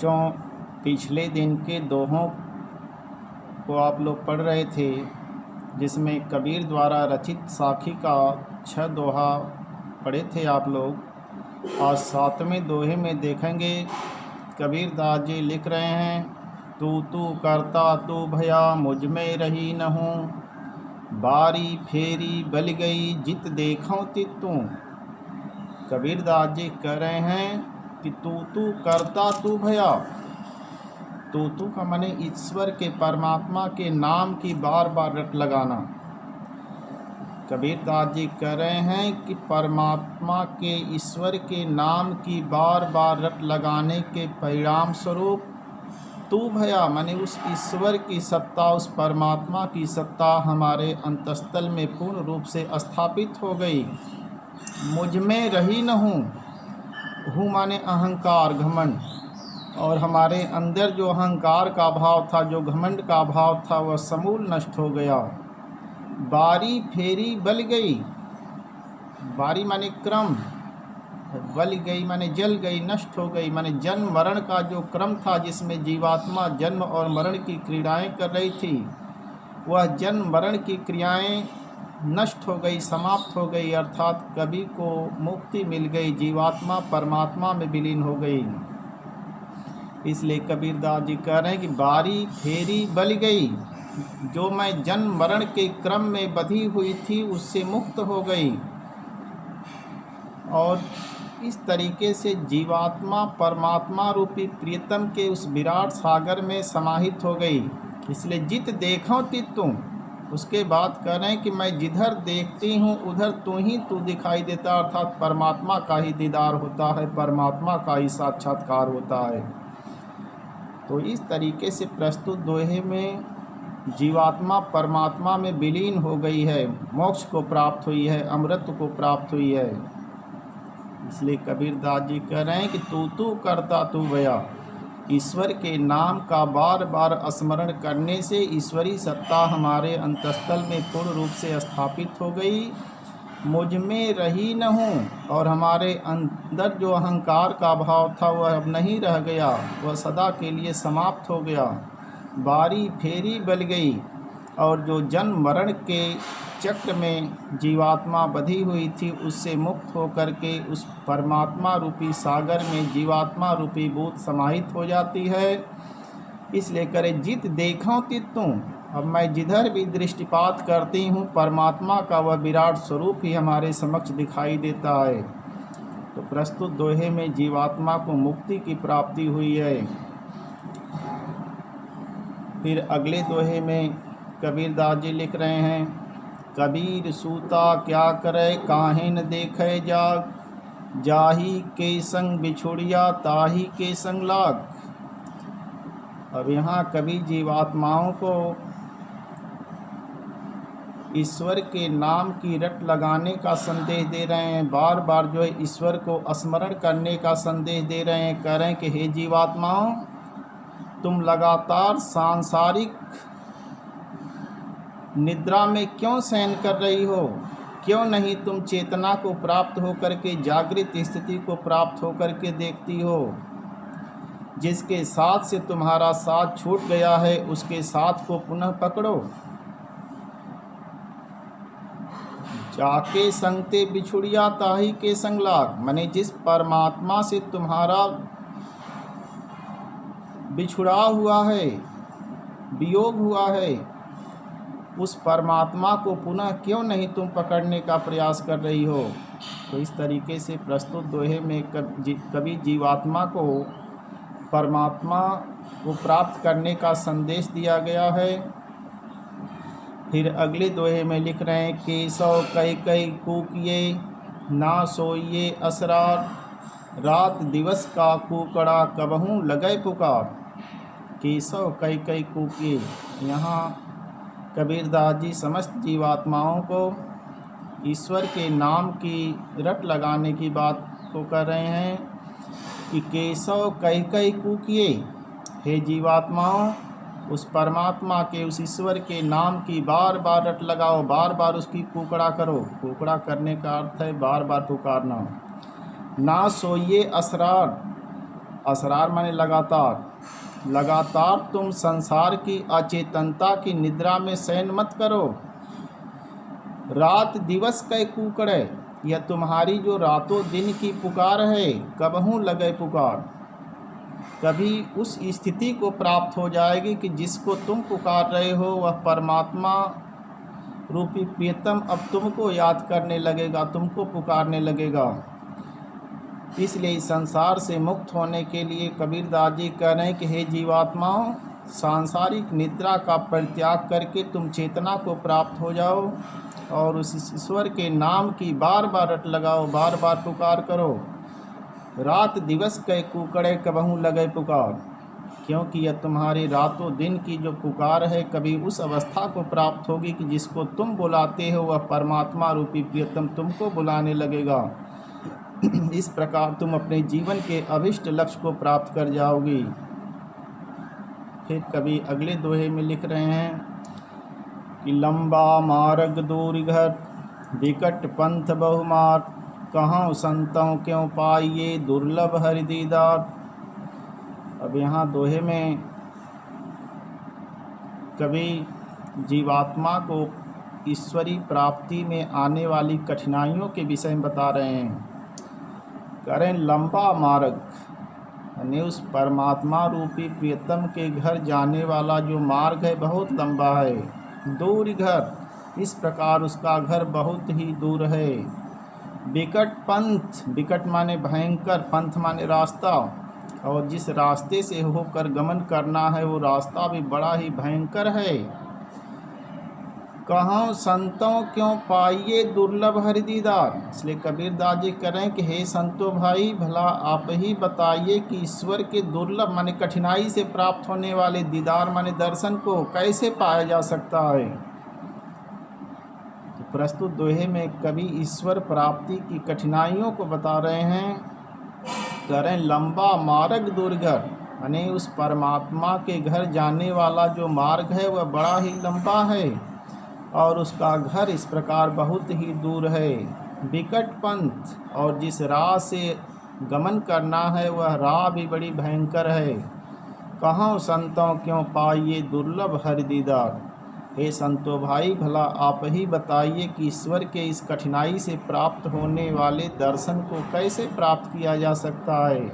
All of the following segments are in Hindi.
बच्चों, पिछले दिन के दोहों को आप लोग पढ़ रहे थे, जिसमें कबीर द्वारा रचित साखी का 6 दोहा पढ़े थे आप लोग। आज 7वें दोहे में देखेंगे, कबीर दास जी लिख रहे हैं, तू करता तू भया मुझ में रही न हूँ, बारी फेरी बल गई जित देखूं तित तू। कबीर दास जी कह रहे हैं कि तू करता तू भया। तू का माने ईश्वर के, परमात्मा के नाम की बार बार रट लगाना। कबीर दास जी कह रहे हैं कि परमात्मा के, ईश्वर के नाम की बार बार रट लगाने के परिणाम स्वरूप तू भया माने उस ईश्वर की सत्ता, उस परमात्मा की सत्ता हमारे अंतस्थल में पूर्ण रूप से स्थापित हो गई। मुझ में रही न हूँ माने अहंकार, घमंड, और हमारे अंदर जो अहंकार का भाव था, जो घमंड का भाव था, वह समूल नष्ट हो गया। बारी फेरी बल गई। बारी माने क्रम, बल गई माने जल गई, नष्ट हो गई माने जन्म मरण का जो क्रम था, जिसमें जीवात्मा जन्म और मरण की क्रीड़ाएं कर रही थी, वह जन्म मरण की क्रियाएं नष्ट हो गई, समाप्त हो गई। अर्थात कवि को मुक्ति मिल गई, जीवात्मा परमात्मा में विलीन हो गई। इसलिए कबीर दास जी कह रहे हैं कि बारी फेरी बल गई, जो मैं जन्म मरण के क्रम में बंधी हुई थी उससे मुक्त हो गई, और इस तरीके से जीवात्मा परमात्मा रूपी प्रियतम के उस विराट सागर में समाहित हो गई। इसलिए जित देखो तित तू। उसके बाद कह रहे हैं कि मैं जिधर देखती हूँ उधर तू दिखाई देता, अर्थात परमात्मा का ही दीदार होता है, परमात्मा का ही साक्षात्कार होता है। तो इस तरीके से प्रस्तुत दोहे में जीवात्मा परमात्मा में विलीन हो गई है, मोक्ष को प्राप्त हुई है, अमृत को प्राप्त हुई है। इसलिए कबीर दास जी कह रहे हैं कि तू करता तू भया। ईश्वर के नाम का बार बार स्मरण करने से ईश्वरी सत्ता हमारे अंतस्थल में पूर्ण रूप से स्थापित हो गई। मुझ में रही न हूँ, और हमारे अंदर जो अहंकार का भाव था वह अब नहीं रह गया, वह सदा के लिए समाप्त हो गया। बारी फेरी बल गई, और जो जन्म मरण के चक्र में जीवात्मा बंधी हुई थी उससे मुक्त होकर के उस परमात्मा रूपी सागर में जीवात्मा रूपी भूत समाहित हो जाती है। इसलिए करे जित देखूं तित तू। अब मैं जिधर भी दृष्टिपात करती हूँ, परमात्मा का वह विराट स्वरूप ही हमारे समक्ष दिखाई देता है। तो प्रस्तुत दोहे में जीवात्मा को मुक्ति की प्राप्ति हुई है। फिर अगले दोहे में कबीर दास जी लिख रहे हैं, कबीर सूता क्या करे काहे न देखे जाग, जाही के संग बिछुड़िया ताही के संग लाग। अब यहाँ कवि जीवात्माओं को ईश्वर के नाम की रट लगाने का संदेश दे रहे हैं, बार बार जो है ईश्वर को स्मरण करने का संदेश दे रहे हैं। कह रहे हैं कि हे जीवात्माओं, तुम लगातार सांसारिक निद्रा में क्यों शयन कर रही हो? क्यों नहीं तुम चेतना को प्राप्त होकर के, जागृत स्थिति को प्राप्त होकर के देखती हो? जिसके साथ से तुम्हारा साथ छूट गया है उसके साथ को पुनः पकड़ो। जाके संगते बिछुड़िया ताही के संग लाग, माने जिस परमात्मा से तुम्हारा बिछुड़ा हुआ है, वियोग हुआ है, उस परमात्मा को पुनः क्यों नहीं तुम पकड़ने का प्रयास कर रही हो? तो इस तरीके से प्रस्तुत दोहे में कभी जीवात्मा को परमात्मा को प्राप्त करने का संदेश दिया गया है। फिर अगले दोहे में लिख रहे हैं, केशव कई कई कूकिए ना सोइए असरार, रात दिवस का कूकड़ा कबहूँ लगे पुकार। केशव कई कई कूकिए, यहाँ कबीर दास जी समस्त जीवात्माओं को ईश्वर के नाम की रट लगाने की बात को कर रहे हैं कि केशव कई कई कूकिए, हे जीवात्माओं, उस परमात्मा के, उस ईश्वर के नाम की बार बार रट लगाओ, बार बार उसकी कूकड़ा करो। कूकड़ा करने का अर्थ है बार बार पुकारना। ना सोइए असरार, असरार माने लगातार। लगातार तुम संसार की अचेतनता की निद्रा में शयन मत करो। रात दिवस कै कूकड़े, यह तुम्हारी जो रातों दिन की पुकार है, कबहू लगे पुकार। कभी उस स्थिति को प्राप्त हो जाएगी कि जिसको तुम पुकार रहे हो वह परमात्मा रूपी प्रियतम अब तुमको याद करने लगेगा, तुमको पुकारने लगेगा। इसलिए इस संसार से मुक्त होने के लिए कबीरदास जी कह रहे हैं कि हे जीवात्माओं, सांसारिक निद्रा का परित्याग करके तुम चेतना को प्राप्त हो जाओ और उस ईश्वर के नाम की बार बार रट लगाओ, बार बार पुकार करो। रात दिवस कै कूकड़े कबहू लगे पुकार, क्योंकि यह तुम्हारी रातों दिन की जो पुकार है कभी उस अवस्था को प्राप्त होगी कि जिसको तुम बुलाते हो वह परमात्मा रूपी प्रियतम तुमको बुलाने लगेगा। इस प्रकार तुम अपने जीवन के अभिष्ट लक्ष्य को प्राप्त कर जाओगी। फिर कभी अगले दोहे में लिख रहे हैं कि लंबा मार्ग दूर घर, विकट पंथ बहुमार, कहाँ संतों क्यों पाइए दुर्लभ हरि दीदार। अब यहाँ दोहे में कभी जीवात्मा को ईश्वरी प्राप्ति में आने वाली कठिनाइयों के विषय में बता रहे हैं। करें लंबा मार्ग, यानी उस परमात्मा रूपी प्रियतम के घर जाने वाला जो मार्ग है बहुत लंबा है। दूर घर, इस प्रकार उसका घर बहुत ही दूर है। विकट पंथ, विकट माने भयंकर, पंथ माने रास्ता, और जिस रास्ते से होकर गमन करना है वो रास्ता भी बड़ा ही भयंकर है। कहाँ संतों क्यों पाइए दुर्लभ हरि दीदार। इसलिए कबीरदास जी कह रहे हैं कि हे संतो भाई, भला आप ही बताइए कि ईश्वर के दुर्लभ माने कठिनाई से प्राप्त होने वाले दीदार माने दर्शन को कैसे पाया जा सकता है। तो प्रस्तुत दोहे में कवि ईश्वर प्राप्ति की कठिनाइयों को बता रहे हैं। कह रहे हैं लंबा मार्ग दुर्घर, यानी उस परमात्मा के घर जाने वाला जो मार्ग है वह बड़ा ही लंबा है और उसका घर इस प्रकार बहुत ही दूर है। विकट पंथ, और जिस राह से गमन करना है वह राह भी बड़ी भयंकर है। कहाँ संतों क्यों पाइए दुर्लभ हरि दीदार। हे संतो भाई, भला आप ही बताइए कि ईश्वर के इस कठिनाई से प्राप्त होने वाले दर्शन को कैसे प्राप्त किया जा सकता है।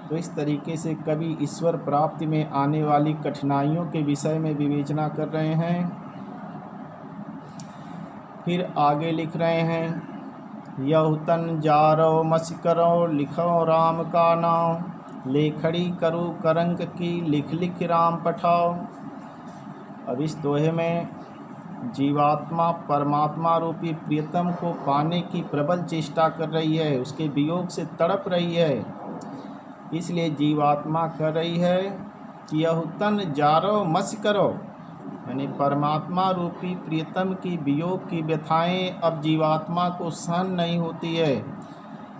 तो इस तरीके से कवि ईश्वर प्राप्ति में आने वाली कठिनाइयों के विषय में विवेचना कर रहे हैं। फिर आगे लिख रहे हैं यहु तन जारो मस करो, लिखो राम का नाम, लेखड़ी करो करंक की, लिख लिख राम पठाओ। अब इस दोहे में जीवात्मा परमात्मा रूपी प्रियतम को पाने की प्रबल चेष्टा कर रही है, उसके वियोग से तड़प रही है। इसलिए जीवात्मा कर रही है कि यहु तन जारो मस करो, यानी परमात्मा रूपी प्रियतम की वियोग की व्यथाएं अब जीवात्मा को सहन नहीं होती है।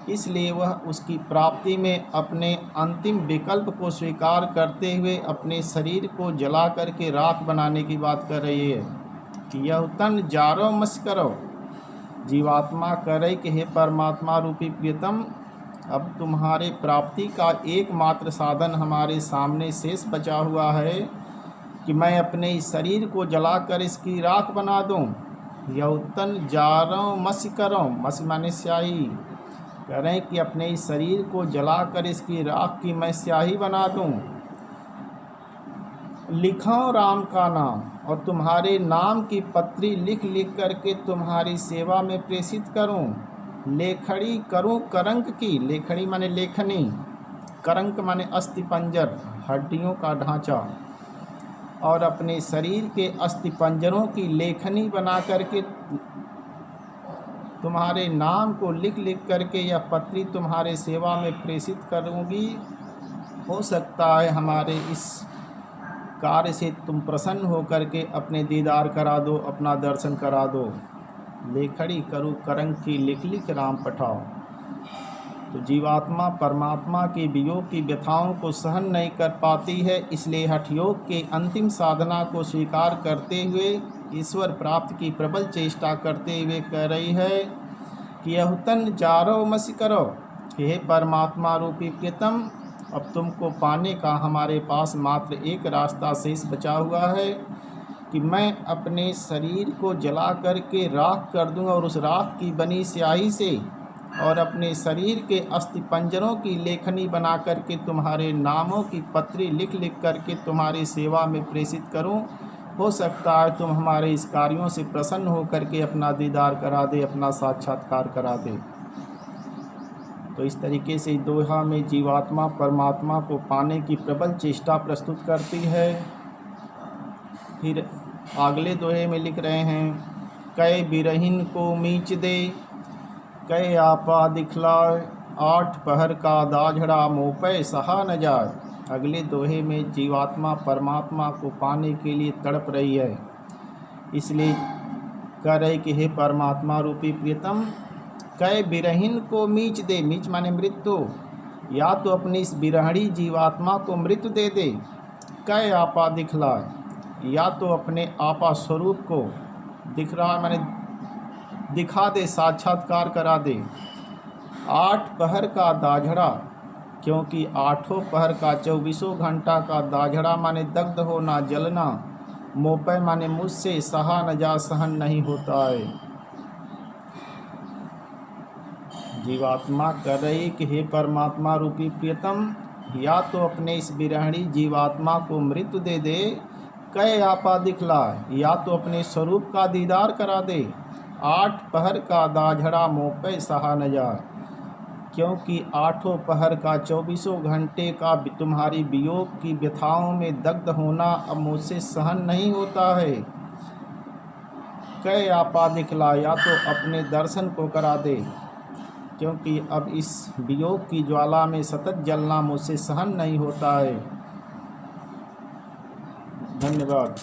इसलिए वह उसकी प्राप्ति में अपने अंतिम विकल्प को स्वीकार करते हुए अपने शरीर को जला करके राख बनाने की बात कर रही है कि यह तन जारो मस करो। जीवात्मा कह रही कि हे परमात्मा रूपी प्रियतम, अब तुम्हारे प्राप्ति का एकमात्र साधन हमारे सामने शेष बचा हुआ है कि मैं अपने इस शरीर को जलाकर इसकी राख बना दूं। यौतन जारो मस करो, मस माने स्याही, कह रहे हैं कि अपने इस शरीर को जलाकर इसकी राख की मैं स्याही बना दूं। लिखाओ राम का नाम, और तुम्हारे नाम की पत्री लिख लिख करके तुम्हारी सेवा में प्रेषित करूं। लेखड़ी करूं करंक की, लेखड़ी माने लेखनी, करंक माने अस्थिपंजर, हड्डियों का ढांचा, और अपने शरीर के अस्थिपंजरों की लेखनी बना करके तुम्हारे नाम को लिख लिख करके यह पत्री तुम्हारे सेवा में प्रेषित करूँगी। हो सकता है हमारे इस कार्य से तुम प्रसन्न हो करके अपने दीदार करा दो, अपना दर्शन करा दो। लेखड़ी करूँ करंक की, लिख लिख राम पठाओ। तो जीवात्मा परमात्मा के वियोग की व्यथाओं को सहन नहीं कर पाती है, इसलिए हठयोग के अंतिम साधना को स्वीकार करते हुए ईश्वर प्राप्ति की प्रबल चेष्टा करते हुए कह रही है कि यहुतन जारो मसी करो, हे परमात्मा रूपी प्रियतम, अब तुमको पाने का हमारे पास मात्र एक रास्ता शेष बचा हुआ है कि मैं अपने शरीर को जला करके राख कर दूं और उस राख की बनी स्याही से और अपने शरीर के अस्थिपंजरों की लेखनी बना करके तुम्हारे नामों की पत्री लिख लिख करके तुम्हारी सेवा में प्रेषित करूं। हो सकता है तुम हमारे इस कार्यों से प्रसन्न होकर के अपना दीदार करा दे, अपना साक्षात्कार करा दे। तो इस तरीके से दोहा में जीवात्मा परमात्मा को पाने की प्रबल चेष्टा प्रस्तुत करती है। फिर अगले दोहे में लिख रहे हैं, कै बिरहिन को मीच दे, कै आपा दिखलाए, 8 पहर का दाझड़ा मोपै सहा न जाए। अगले दोहे में जीवात्मा परमात्मा को पाने के लिए तड़प रही है, इसलिए कह रहे कि हे परमात्मा रूपी प्रियतम, कै बिरहिन को मीच दे, मीच माने मृत्यु, या तो अपनी इस बिरहणी जीवात्मा को मृत्यु दे दे, कै आपा दिखलाए, या तो अपने आपा स्वरूप को दिख रहा माने दिखा दे, साक्षात्कार करा दे। 8 पहर का दाझड़ा, क्योंकि 8 पहर का 24 घंटा का दाझड़ा माने दग्ध होना, जलना, मोपै माने मुझसे सहा न जा, सहन नहीं होता है। जीवात्मा कर रही कि हे परमात्मा रूपी प्रियतम, या तो अपने इस बिरहणी जीवात्मा को मृत्यु दे दे, कै आपा दिखला, या तो अपने स्वरूप का दीदार करा दे। 8 पहर का दाझड़ा मोपै सहा न जा, क्योंकि 8 पहर का 24 घंटे का तुम्हारी वियोग की व्यथाओं में दग्ध होना अब मुझसे सहन नहीं होता है। कै आपा दिखला, या तो अपने दर्शन को करा दे, क्योंकि अब इस वियोग की ज्वाला में सतत जलना मुझसे सहन नहीं होता है। धन्यवाद।